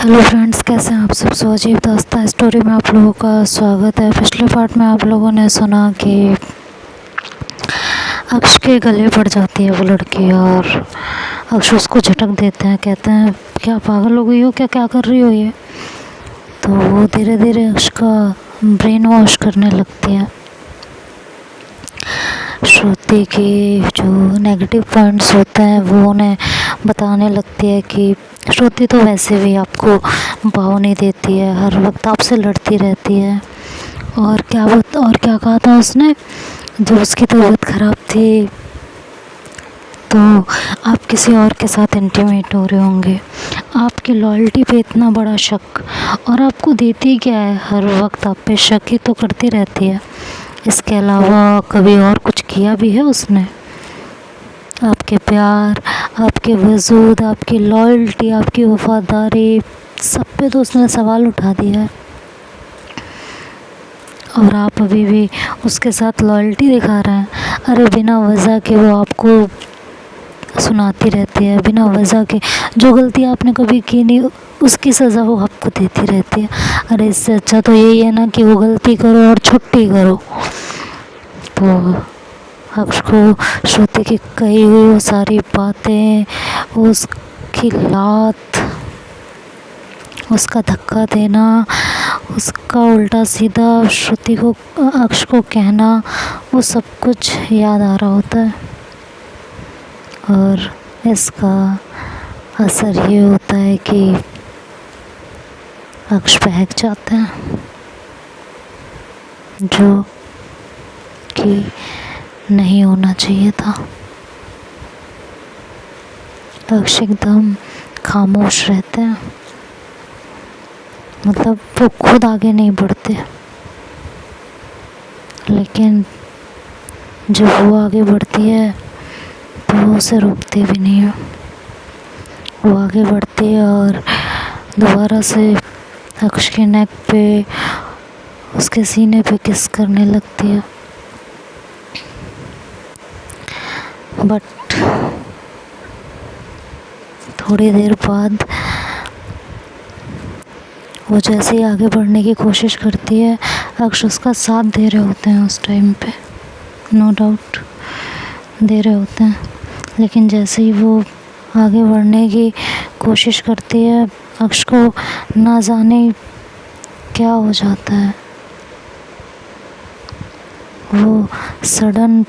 Hello friends, कैसे हैं आप सब। सो अजीब दास्तां स्टोरी में आप लोगों का स्वागत है। पिछले पार्ट में आप लोगों ने सुना कि अक्ष के गले पड़ जाती है वो लड़की और अक्ष उसको झटक देते हैं। कहते हैं क्या पागल हो गई हो, क्या क्या कर रही हो ये। तो वो धीरे धीरे अक्ष का ब्रेन वॉश करने लगती है। श्रुति की जो नेगेटिव पॉइंट्स होते हैं वो उन्हें बताने लगती है कि श्रुति तो वैसे भी आपको भाव नहीं देती है, हर वक्त आपसे लड़ती रहती है। और क्या कहा था उसने, जब उसकी तबीयत ख़राब थी तो आप किसी और के साथ इंटीमेट हो रहे होंगे। आपकी लॉयल्टी पे इतना बड़ा शक, और आपको देती क्या है, हर वक्त आप पे शक ही तो करती रहती है। इसके अलावा कभी और कुछ किया भी है उसने? आपके प्यार, आपके वजूद, आपकी लॉयल्टी, आपकी वफादारी, सब पे तो उसने सवाल उठा दिया है। और आप अभी भी उसके साथ लॉयल्टी दिखा रहे हैं। अरे बिना वजह के वो आपको सुनाती रहती है, बिना वजह के जो गलती आपने कभी की नहीं उसकी सज़ा वो आपको देती रहती है। अरे इससे अच्छा तो यही है ना कि वो गलती करो और छुट्टी करो। तो अक्ष को श्रुति की कही हुई वो सारी बातें, उसकी लात, उसका धक्का देना, उसका उल्टा सीधा श्रुति को अक्ष को कहना, वो सब कुछ याद आ रहा होता है। और इसका असर ये होता है कि अक्ष बहक जाते हैं, जो कि नहीं होना चाहिए था। अक्ष एकदम खामोश रहते हैं, मतलब वो खुद आगे नहीं बढ़ते, लेकिन जब वो आगे बढ़ती है तो वो उसे रोकते भी नहीं है। वो आगे बढ़ती है और दोबारा से अक्ष के नेक पे, उसके सीने पे किस करने लगती है। बट थोड़ी देर बाद वो जैसे ही आगे बढ़ने की कोशिश करती है, अक्ष उसका साथ दे रहे होते हैं उस टाइम पे, नो डाउट दे रहे होते हैं। लेकिन जैसे ही वो आगे बढ़ने की कोशिश करती है, अक्ष को ना जाने क्या हो जाता है, वो सडन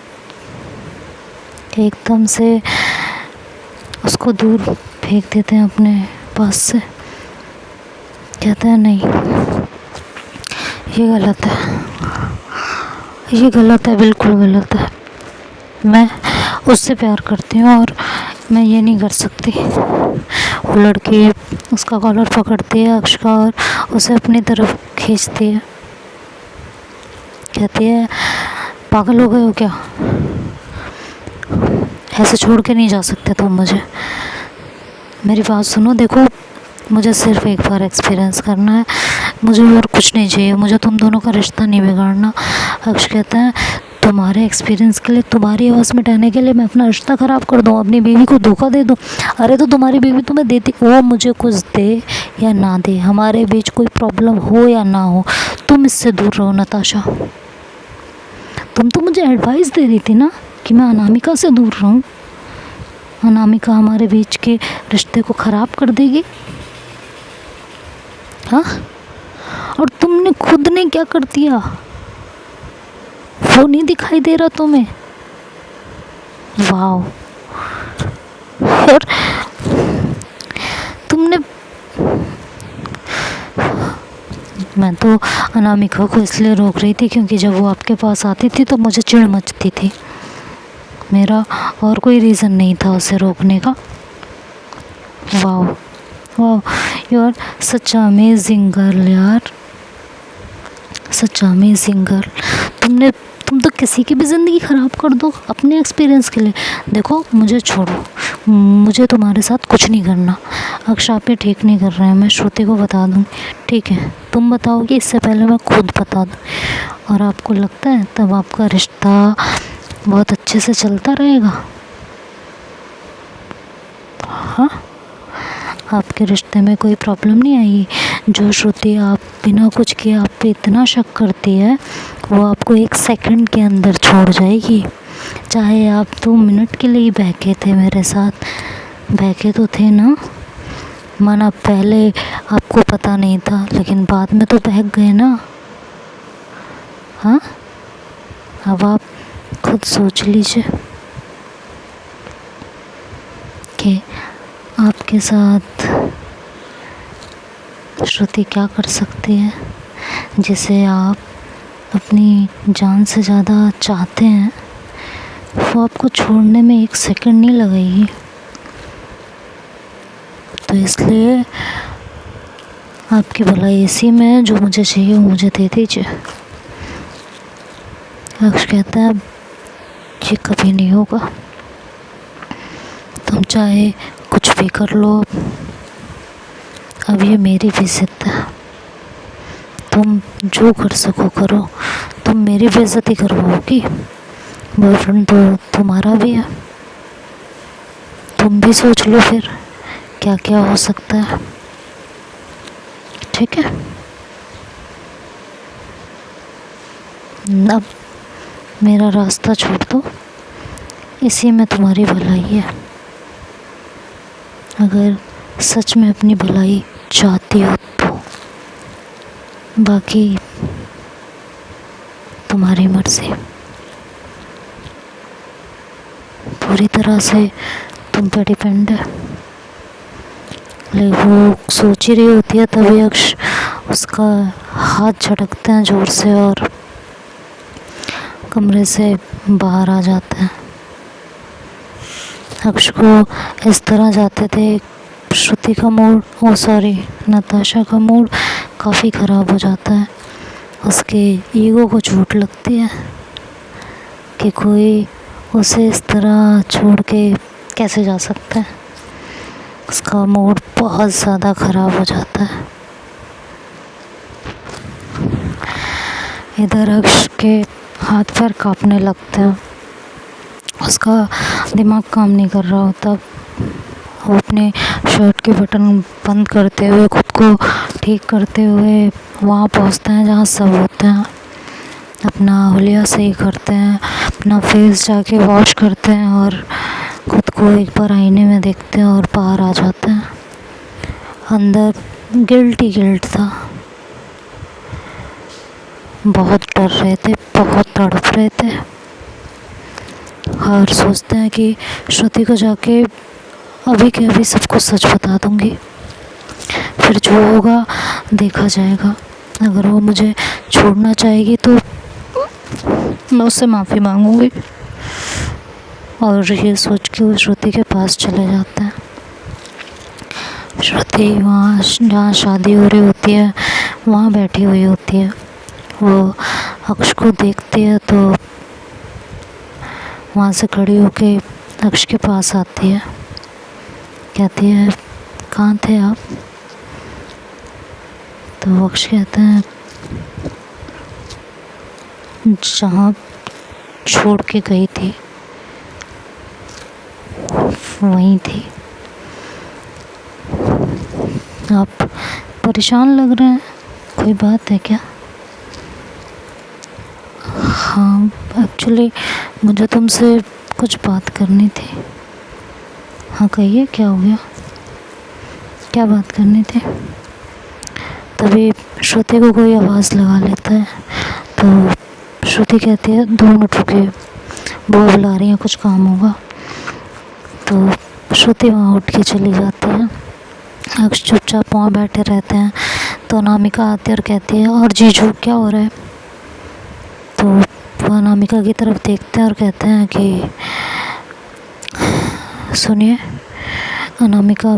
एकदम से उसको दूर फेंक देते हैं अपने पास से। कहते हैं नहीं, ये गलत है, ये गलत है, बिल्कुल गलत है। मैं उससे प्यार करती हूँ और मैं ये नहीं कर सकती। वो लड़की उसका कॉलर पकड़ती है अक्ष का और उसे अपनी तरफ खींचती है। कहती है पागल हो गए हो क्या, ऐसे छोड़ के नहीं जा सकते तुम मुझे। मेरी बात सुनो, देखो मुझे सिर्फ एक बार एक्सपीरियंस करना है, मुझे और कुछ नहीं चाहिए, मुझे तुम दोनों का रिश्ता नहीं बिगाड़ना। अक्ष कहता है तुम्हारे एक्सपीरियंस के लिए, तुम्हारी आवाज़ मिटाने के लिए मैं अपना रिश्ता ख़राब कर दूँ, अपनी बीवी को धोखा दे दूँ? अरे तो तुम्हारी बीवी तुम्हें देती, वो मुझे कुछ दे या ना दे, हमारे बीच कोई प्रॉब्लम हो या ना हो, तुम इससे दूर रहो नताशा। तुम तो मुझे एडवाइस दे रही थी ना कि मैं अनामिका से दूर रहूं, अनामिका हमारे बीच के रिश्ते को ख़राब कर देगी। हाँ, और तुमने खुद ने क्या कर दिया, वो नहीं दिखाई दे रहा तुम्हें? वाह, और तुमने, मैं तो अनामिका को इसलिए रोक रही थी क्योंकि जब वो आपके पास आती थी तो मुझे चिढ़ मचती थी, मेरा और कोई रीज़न नहीं था उसे रोकने का। वाह वाह, you are such amazing girl यार, सच अमेजिंग गर्ल। तुम तो किसी की भी ज़िंदगी ख़राब कर दो अपने एक्सपीरियंस के लिए। देखो मुझे छोड़ो, मुझे तुम्हारे साथ कुछ नहीं करना। अक्ष आप ये ठीक नहीं कर रहे हैं, मैं श्रुति को बता दूँगी। ठीक है, तुम बताओगे, इससे पहले मैं खुद बता दूँ। और आपको लगता है तब आपका रिश्ता बहुत अच्छे से चलता रहेगा? हाँ, आपके रिश्ते में कोई प्रॉब्लम नहीं आई? जो श्रुति आप बिना कुछ किए आप पे इतना शक करती है, वो आपको 1 सेकंड के अंदर छोड़ जाएगी। चाहे आप 2 मिनट के लिए ही बहके थे मेरे साथ, बहके तो थे ना। माना पहले आपको पता नहीं था, लेकिन बाद में तो बहक गए ना। हाँ, अब आप खुद सोच लीजिए कि आपके साथ श्रुति क्या कर सकती है, जिसे आप अपनी जान से ज़्यादा चाहते हैं। वो आपको छोड़ने में 1 सेकंड नहीं लगाएगी। तो इसलिए आपकी भलाई इसी में है, जो मुझे चाहिए वो मुझे दे दीजिए। अक्ष कहता है ये कभी नहीं होगा, तुम चाहे कुछ भी कर लो, अब ये मेरी भी जिद है। तुम जो कर सको करो, तुम मेरी बेइज्जती करवाओगी, बॉयफ्रेंड तो तुम्हारा भी है। तुम भी सोच लो फिर क्या क्या हो सकता है, ठीक है? अब मेरा रास्ता छोड़ दो, इसी में तुम्हारी भलाई है। अगर सच में अपनी भलाई चाहती हो तो, बाकी तुम्हारी मर्जी। पूरी तरह से तुम पे डिपेंड है। लेकिन वो सोच ही रही होती है, तभी अक्ष उसका हाथ झटकते हैं जोर से और कमरे से बाहर आ जाते हैं। अक्ष को इस तरह जाते थे, श्रुति का मूड, नताशा का मूड काफ़ी ख़राब हो जाता है। उसके ईगो को चोट लगती है कि कोई उसे इस तरह छोड़ के कैसे जा सकता है। उसका मूड बहुत ज़्यादा ख़राब हो जाता है। इधर अक्ष के हाथ पैर कांपने लगते हैं, उसका दिमाग काम नहीं कर रहा होता। वो अपने शर्ट के बटन बंद करते हुए, खुद को ठीक करते हुए वहाँ पहुँचते हैं जहाँ सब होते हैं। अपना हुलिया सही करते हैं, अपना फेस जाके वॉश करते हैं और खुद को एक बार आईने में देखते हैं और बाहर आ जाते हैं। अंदर गिल्ट ही गिल्ट था, बहुत डर रहे थे, बहुत तड़प रहे थे और सोचते हैं कि श्रुति को जाके अभी के अभी सब कुछ सच बता दूंगी, फिर जो होगा देखा जाएगा। अगर वो मुझे छोड़ना चाहेगी तो मैं उससे माफ़ी मांगूंगी। और ये सोच के वो श्रुति के पास चले जाते हैं। श्रुति वहाँ जहाँ शादी हो रही होती है वहाँ बैठी हुई होती है। वो अक्ष को देखती है तो वहाँ से खड़ी होके अक्ष के पास आती है, कहती है कहाँ थे आप? तो अक्ष कहते हैं जहाँ छोड़ के गई थी वहीं थी। आप परेशान लग रहे हैं, कोई बात है क्या? हाँ, एक्चुअली मुझे तुमसे कुछ बात करनी थी। हाँ कहिए, क्या हो गया? क्या बात करनी थी? तभी श्रुति को कोई आवाज़ लगा लेता है, तो श्रुति कहती है 2 मिनट रुकिए, बुआ बुला रही है, कुछ काम होगा। तो श्रुति वहाँ उठ के चली जाती है। अक्ष चुपचाप वहाँ बैठे रहते हैं। तो अनामिका आती है और कहती है और जीजू क्या हो रहा है? तो वह अनामिका की तरफ देखते हैं और कहते हैं कि सुनिए अनामिका,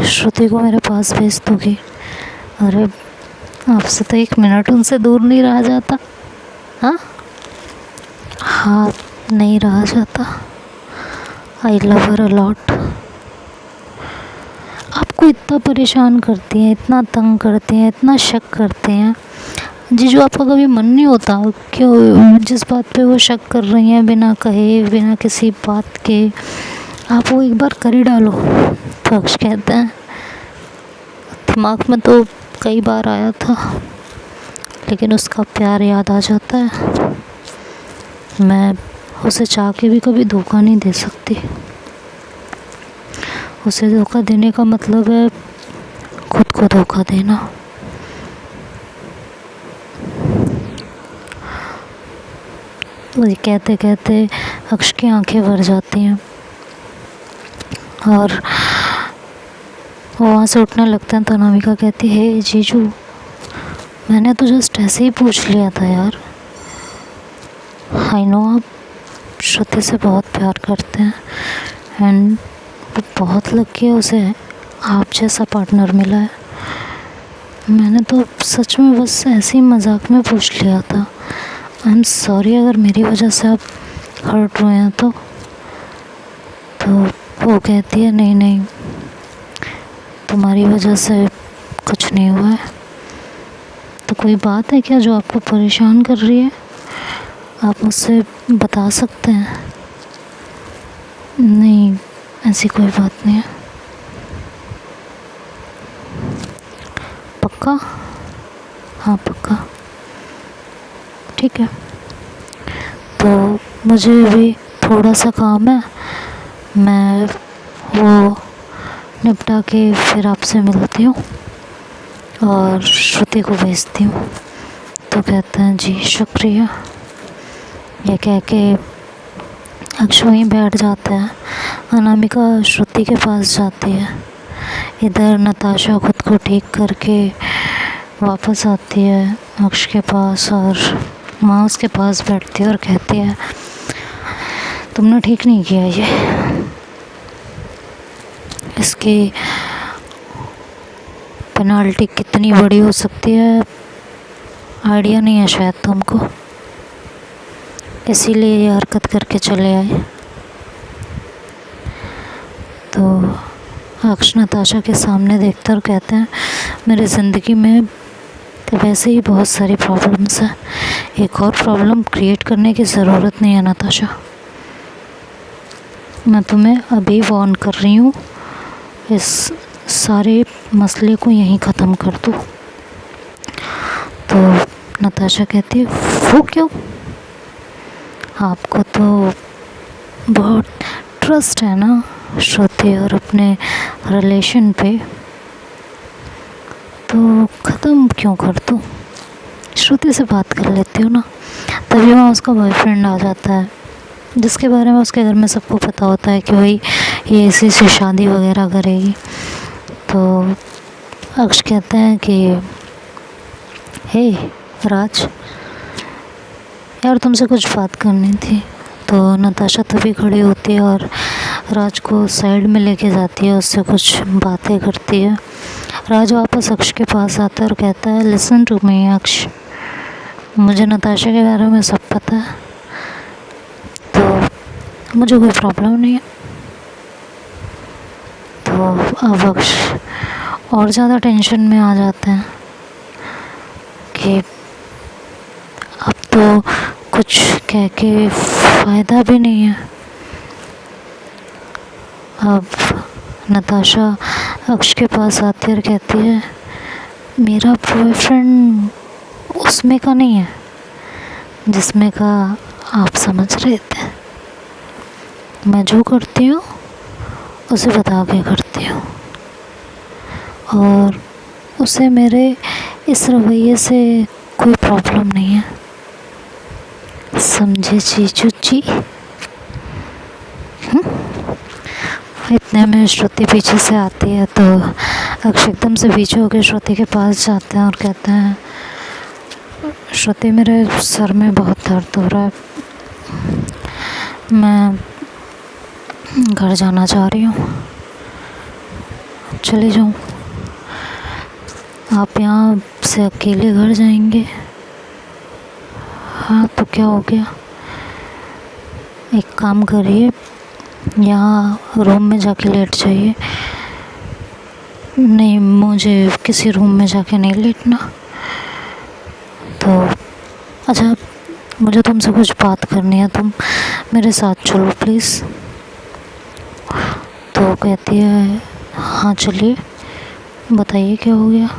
श्रुति को मेरे पास भेज दोगी? अरे आपसे तो 1 मिनट उनसे दूर नहीं रहा जाता। हाँ नहीं रहा जाता। I love her a lot. आपको इतना परेशान करती हैं, इतना तंग करते हैं, इतना शक करते हैं जीजू, आपका कभी मन नहीं होता क्यों जिस बात पे वो शक कर रही हैं बिना कहे, बिना किसी बात के, आप वो एक बार कर ही डालो। तो अक्ष कहते हैं दिमाग में तो कई बार आया था, लेकिन उसका प्यार याद आ जाता है। मैं उसे चाह के भी कभी धोखा नहीं दे सकती। उसे धोखा देने का मतलब है खुद को धोखा देना। मुझे कहते कहते अक्ष की आंखें भर जाती हैं और वो वहाँ से उठने लगते हैं। तो अनामिका कहती है, हे जीजू, मैंने तो जस्ट ऐसे ही पूछ लिया था यार। आई नो आप श्रुति से बहुत प्यार करते हैं एंड वो बहुत लकी है उसे आप जैसा पार्टनर मिला है। मैंने तो सच में बस ऐसे ही मजाक में पूछ लिया था। आई एम सॉरी अगर मेरी वजह से आप हर्ट हुए हैं तो वो कहती है, नहीं नहीं, तुम्हारी वजह से कुछ नहीं हुआ है। तो कोई बात है क्या जो आपको परेशान कर रही है? आप मुझसे बता सकते हैं। नहीं, ऐसी कोई बात नहीं है। पक्का? हाँ पक्का। ठीक है, तो मुझे भी थोड़ा सा काम है, मैं वो निपटा के फिर आपसे मिलती हूँ और श्रुति को भेजती हूँ। तो कहते हैं जी शुक्रिया। ये कह के अक्ष वहीं बैठ जाते हैं। अनामिका श्रुति के पास जाती है। इधर नताशा खुद को ठीक करके वापस आती है अक्ष के पास और माँ उसके पास बैठती है और कहती है, तुमने ठीक नहीं किया ये। इसकी पेनाल्टी कितनी बड़ी हो सकती है आइडिया नहीं है शायद तुमको, इसीलिए ये हरकत करके चले आए। तो अक्ष नताशा के सामने देखते और कहते हैं, मेरी ज़िंदगी में तो वैसे ही बहुत सारी प्रॉब्लम्स हैं, एक और प्रॉब्लम क्रिएट करने की ज़रूरत नहीं है नताशा। मैं तुम्हें अभी वार्न कर रही हूँ, इस सारे मसले को यहीं ख़त्म कर दो। तो नताशा कहती है, वो क्यों? आपको तो बहुत ट्रस्ट है ना श्रुति और अपने रिलेशन पे, तो ख़त्म क्यों कर दूँ? श्रुति से बात कर लेती हूँ ना। तभी वहाँ उसका बॉयफ्रेंड आ जाता है, जिसके बारे में उसके घर में सबको पता होता है कि भाई ये इसी से शादी वगैरह करेगी। तो अक्ष कहते हैं कि हे राज, यार तुमसे कुछ बात करनी थी। तो नताशा तभी खड़ी होती है और राज को साइड में लेके जाती है, उससे कुछ बातें करती है। राज वापस अक्ष के पास आता है और कहता है, लिसन टू मी अक्ष, मुझे नताशा के बारे में सब पता है, तो मुझे कोई प्रॉब्लम नहीं है। तो अब अक्ष और ज़्यादा टेंशन में आ जाते हैं कि अब तो कुछ कह के फ़ायदा भी नहीं है। अब नताशा अक्ष के पास आती है और कहती है, मेरा बॉयफ्रेंड उसमें का नहीं है जिसमें का आप समझ रहे थे। मैं जो करती हूँ उसे बता के करती हूँ और उसे मेरे इस रवैये से कोई प्रॉब्लम नहीं है, समझे जीजू जी? इतने में श्रुति पीछे से आती है। तो अक्ष एकदम से पीछे होकर श्रुति के पास जाते हैं और कहते हैं, श्रुति मेरे सर में बहुत दर्द हो रहा है, मैं घर जाना चाह रही हूँ, चली जाऊँ? आप यहाँ से अकेले घर जाएंगे? हाँ तो क्या हो गया, एक काम करिए, यहाँ रूम में जाके लेट जाइए। नहीं, मुझे किसी रूम में जाके नहीं लेटना। तो अच्छा, मुझे तुमसे कुछ बात करनी है, तुम मेरे साथ चलो प्लीज़। कहती है हाँ चलिए बताइए क्या हो गया।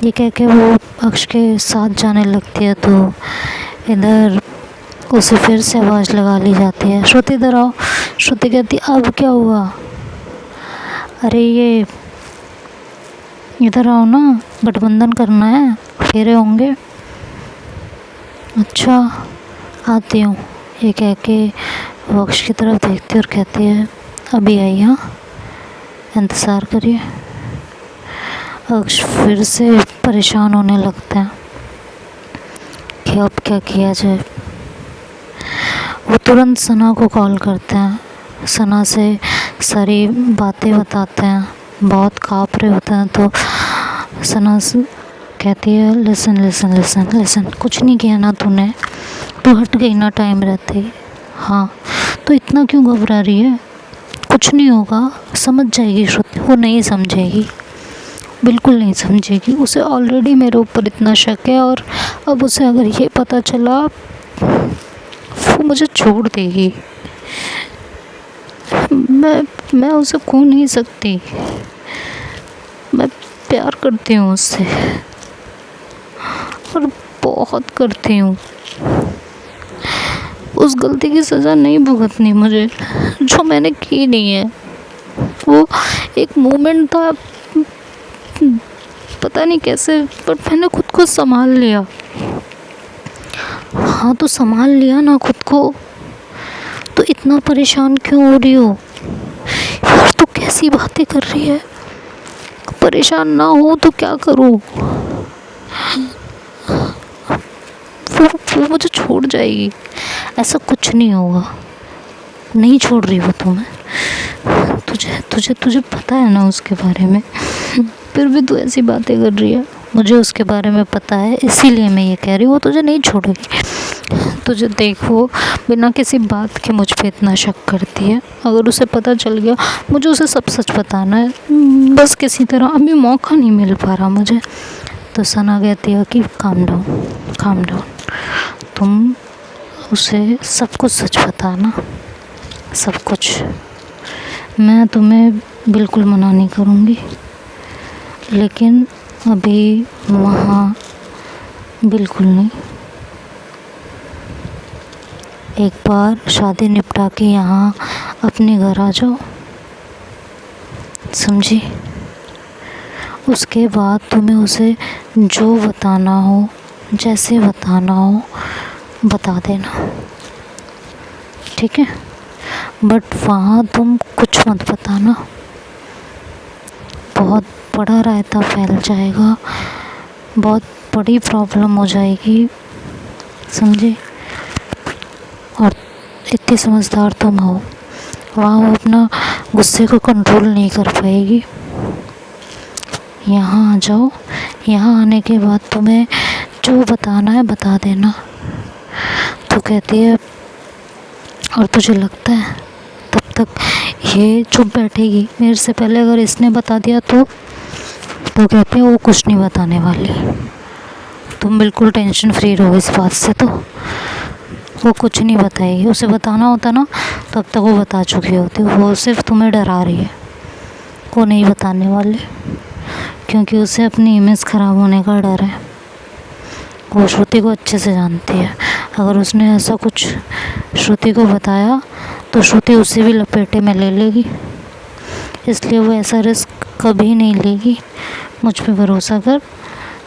ये कह के वो अक्ष के साथ जाने लगती है तो इधर उसे फिर से आवाज़ लगा ली जाती है, श्रुति इधर आओ। श्रुति कहती अब क्या हुआ? अरे ये इधर आओ ना, गठबंधन करना है, फेरे होंगे। अच्छा आती हूँ, ये कह के वो अक्ष की तरफ देखती है और कहती है अभी आई, हाँ इंतज़ार करिए। अक्ष फिर से परेशान होने लगते हैं कि अब क्या किया जाए। वो तुरंत सना को कॉल करते हैं, सना से सारी बातें बताते हैं, बहुत काँप रहे होते हैं। तो सना कहती है लिसन लिसन लिसन लिसन, कुछ नहीं किया ना तूने, तू हट गई ना टाइम रहते ही। हाँ तो इतना क्यों घबरा रही है, कुछ नहीं होगा, समझ जाएगी श्रुति। वो नहीं समझेगी, बिल्कुल नहीं समझेगी। उसे ऑलरेडी मेरे ऊपर इतना शक है और अब उसे अगर ये पता चला वो मुझे छोड़ देगी। मैं उसे खो नहीं सकती, मैं प्यार करती हूँ उससे और बहुत करती हूँ। उस गलती की सज़ा नहीं भुगतनी मुझे जो मैंने की नहीं है। वो एक मोमेंट था, पता नहीं कैसे, बट मैंने खुद को संभाल लिया। हाँ तो संभाल लिया ना खुद को, तो इतना परेशान क्यों हो रही हो यार? तू कैसी बातें कर रही है? परेशान ना हो तो क्या करूँ? वो मुझे छोड़ जाएगी, ऐसा कुछ नहीं होगा। नहीं छोड़ रही हो तुम्हें, तुझे पता है ना उसके बारे में, फिर भी तू ऐसी बातें कर रही है। मुझे उसके बारे में पता है, इसीलिए मैं ये कह रही हूँ, वो तुझे नहीं छोड़ेगी। तुझे देखो बिना किसी बात के मुझ पे इतना शक करती है, अगर उसे पता चल गया, मुझे उसे सब सच बताना है, बस किसी तरह अभी मौका नहीं मिल पा रहा मुझे। तो सना कहती है कि काम डाउन, तुम उसे सब कुछ सच बताना, सब कुछ। मैं तुम्हें बिल्कुल मना नहीं करूँगी, लेकिन अभी वहाँ बिल्कुल नहीं। एक बार शादी निपटा के यहाँ अपने घर आ जाओ, समझी? उसके बाद तुम्हें उसे जो बताना हो, जैसे बताना हो बता देना, ठीक है? बट वहाँ तुम कुछ मत बताना, बहुत बड़ा रायता फैल जाएगा, बहुत बड़ी प्रॉब्लम हो जाएगी, समझे? और इतनी समझदार तुम हो, वहाँ वो अपना गुस्से को कंट्रोल नहीं कर पाएगी। यहाँ आ जाओ, यहाँ आने के बाद तुम्हें जो बताना है बता देना। तो कहती है और तुझे लगता है तब तक ये चुप बैठेगी? मेरे से पहले अगर इसने बता दिया तो कहते हैं वो कुछ नहीं बताने वाली, तुम बिल्कुल टेंशन फ्री रहो इस बात से। तो वो कुछ नहीं बताएगी, उसे बताना होता ना तब तक वो बता चुकी होती, वो सिर्फ तुम्हें डरा रही है, वो नहीं बताने वाली, क्योंकि उसे अपनी इमेज ख़राब होने का डर है। वो श्रुति को अच्छे से जानती है, अगर उसने ऐसा कुछ श्रुति को बताया तो श्रुति उसे भी लपेटे में ले लेगी, इसलिए वो ऐसा रिस्क कभी नहीं लेगी। मुझ पे भरोसा कर,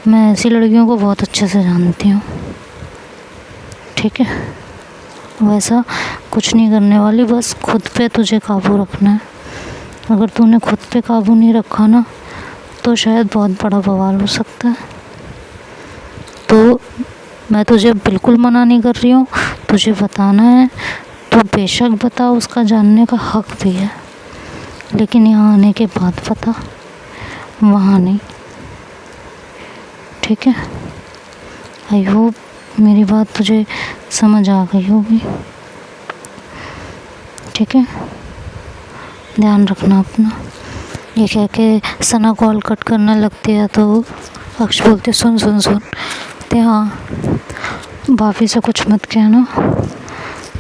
मैं ऐसी लड़कियों को बहुत अच्छे से जानती हूँ, ठीक है? वैसा कुछ नहीं करने वाली, बस खुद पे तुझे काबू रखना है। अगर तूने खुद पे काबू नहीं रखा ना तो शायद बहुत बड़ा बवाल हो सकता है। तो मैं तुझे बिल्कुल मना नहीं कर रही हूँ, तुझे बताना है तो बेशक बता, उसका जानने का हक भी है, लेकिन यहाँ आने के बाद पता, वहाँ नहीं, ठीक है? आई होप मेरी बात तुझे समझ आ गई होगी, ठीक है? ध्यान रखना अपना। ये कह के सना कॉल कट करने लगती है तो अक्ष बोलते सुन कहते हाँ भाभी से कुछ मत कहना।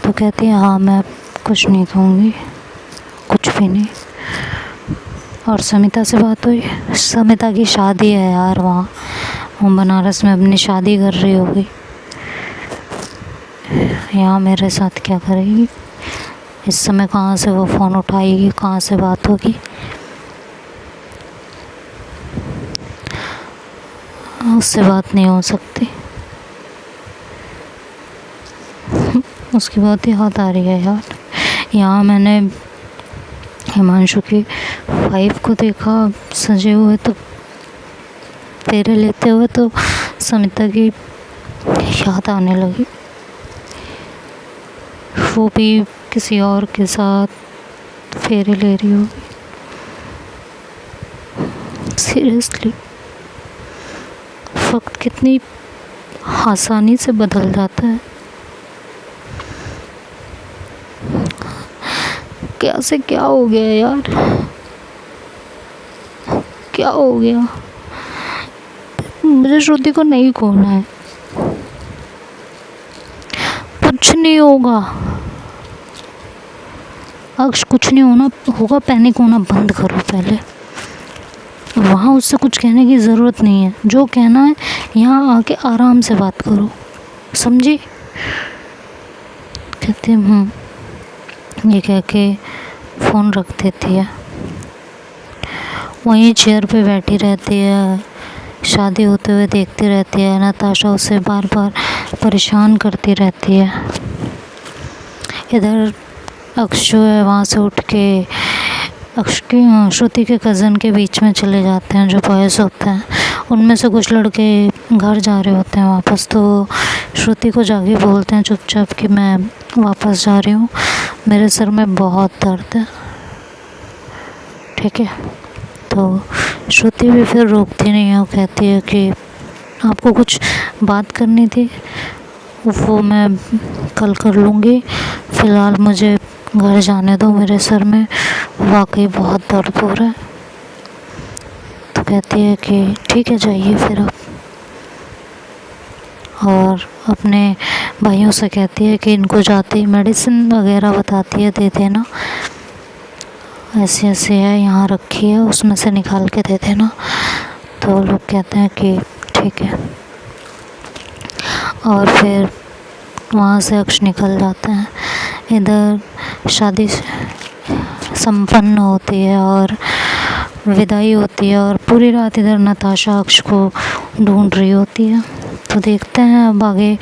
तो कहती है हाँ मैं कुछ नहीं कहूँगी, कुछ भी नहीं। और समिता से बात हुई? समिता की शादी है यार, वहाँ वो बनारस में अपनी शादी कर रही होगी, यहाँ मेरे साथ क्या करेगी? इस समय कहाँ से वो फ़ोन उठाएगी, कहाँ से बात होगी? उससे बात नहीं हो सकती। उसकी बात याद आ रही है यार। यहाँ मैंने हिमांशु की 5 को देखा सजे हुए, तो फेरे लेते हुए, तो समिता की याद आने लगी। वो भी किसी और के साथ फेरे ले रही होगी। सीरियसली वक्त कितनी आसानी से बदल जाता है। क्या से क्या हो गया यार, क्या हो गया? मुझे श्रुति को नहीं खोना है। कुछ नहीं होगा अक्ष, कुछ नहीं होगा। पैनिक होना बंद करो पहले। वहाँ उससे कुछ कहने की ज़रूरत नहीं है। जो कहना है यहाँ आके आराम से बात करो, समझी? कहते ये कह के फ़ोन रख देती है। वहीं चेयर पे बैठी रहती है, शादी होते हुए देखती रहती है। नताशा उसे बार बार परेशान करती रहती है। इधर अक्ष जो है वहाँ से उठ के अक्ष के श्रुति के कज़न के बीच में चले जाते हैं, जो बॉयज़ होते हैं। उनमें से कुछ लड़के घर जा रहे होते हैं वापस, तो श्रुति को जाके बोलते हैं चुपचाप कि मैं वापस जा रही हूँ, मेरे सर में बहुत दर्द है। ठीक है, तो श्रुति भी फिर रोकती नहीं है। वो कहती है कि आपको कुछ बात करनी थी, वो मैं कल कर लूँगी, फ़िलहाल मुझे घर जाने दो, मेरे सर में वाकई बहुत दर्द हो रहा है। तो कहती है कि ठीक है, जाइए फिर आप। और अपने भाइयों से कहती है कि इनको जाते ही मेडिसिन वगैरह बताती है, दे देना, ऐसे ऐसे है, यहाँ रखी है, उसमें से निकाल के दे देना। तो लोग कहते हैं कि ठीक है। और फिर वहाँ से अक्ष निकल जाते हैं। इधर शादी संपन्न होती है और विदाई होती है, और पूरी रात इधर नताशा अक्ष को ढूंढ रही होती है। तो देखते हैं अब आगे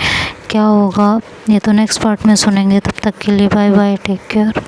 क्या होगा, ये तो नेक्स्ट पार्ट में सुनेंगे। तब तक के लिए बाय बाय, टेक केयर।